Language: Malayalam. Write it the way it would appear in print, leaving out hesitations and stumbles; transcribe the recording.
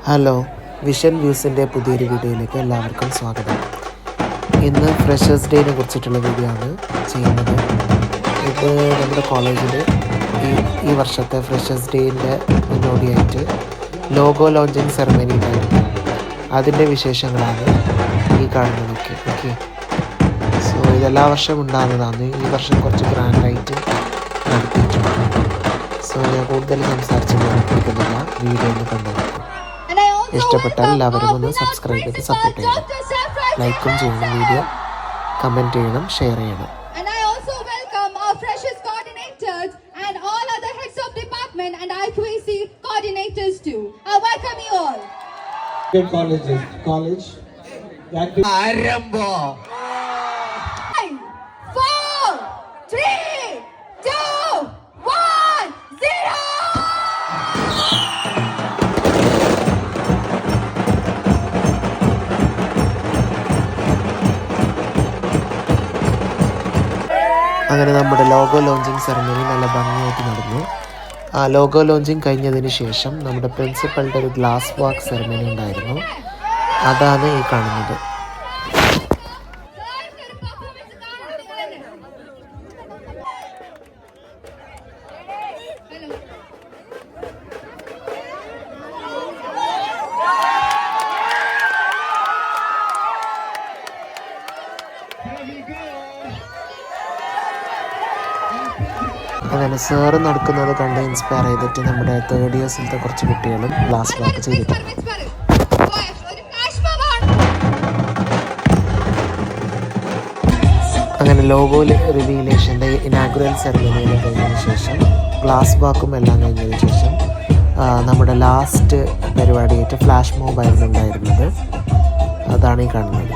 ഹലോ, വിഷൻ വ്യൂസിൻ്റെ പുതിയൊരു വീഡിയോയിലേക്ക് എല്ലാവർക്കും സ്വാഗതം. ഇന്ന് ഫ്രഷേഴ്സ് ഡേനെ കുറിച്ചിട്ടുള്ള വീഡിയോ ആണ് ചെയ്യുന്നത്. ഇത് നമ്മുടെ കോളേജിൽ ഈ വർഷത്തെ ഫ്രഷേഴ്സ് ഡേൻ്റെ മുന്നോടിയായിട്ട് ലോഗോ ലോഞ്ചിങ് സെറമണി ഉണ്ടായിരുന്നു. അതിൻ്റെ വിശേഷങ്ങളാണ് ഈ കാണുന്നതൊക്കെ. ഓക്കെ, സോ ഇതെല്ലാ വർഷവും ഉണ്ടാകുന്നതാണ്. ഈ വർഷം കുറച്ച് ഗ്രാൻഡായിട്ട് നടത്തിയിട്ടുണ്ട്. സോ ഞാൻ കൂടുതൽ സംസാരിച്ച് കേൾക്കുന്നില്ല, വീഡിയോ ഒന്ന് കണ്ടുപോകും. ഇഷ്ടപ്പെട്ടാൽ എല്ലാവരും ഒന്ന് സബ്സ്ക്രൈബ് ചെയ്ത് സപ്പോർട്ട് ചെയ്യണം, ലൈക്കും ചെയ്യണം, വീഡിയോ കമൻറ്റ് ചെയ്യണം, ഷെയർ ചെയ്യണം. And I also welcome our freshers coordinators and all other heads of department and IQAC coordinators too. I welcome you all. Good college. Arambho. 4, 3, 2, 1, 0. അങ്ങനെ നമ്മുടെ ലോഗോ ലോഞ്ചിങ് സെറമണി നല്ല ഭംഗിയായിട്ട് നടന്നു. ആ ലോഗോ ലോഞ്ചിങ് കഴിഞ്ഞതിന് ശേഷം നമ്മുടെ പ്രിൻസിപ്പളുടെ ഒരു ഗ്ലാസ് വാക്ക് സെറമണി ഉണ്ടായിരുന്നു. അതാണ് ഈ കാണുന്നത്. അങ്ങനെ സാറ് നടക്കുന്നത് കണ്ട് ഇൻസ്പയർ ചെയ്തിട്ട് നമ്മുടെ തേർഡ് ഇയേഴ്സിലത്തെ കുറച്ച് കുട്ടികളും ഗ്ലാസ് വാക്ക് ചെയ്തിട്ടുണ്ട്. അങ്ങനെ ലോഗോ റിവീലേഷൻ്റെ ഇനാഗുറൽ സെറമണിയിൽ കഴിഞ്ഞതിന് ശേഷം ഗ്ലാസ് വാക്കും എല്ലാം കഴിഞ്ഞതിന് ശേഷം നമ്മുടെ ലാസ്റ്റ് പരിപാടിയായിട്ട് ഫ്ലാഷ് മോബ് ആയിരുന്നു ഉണ്ടായിരുന്നത്. അതാണ് ഈ കാണുന്നത്.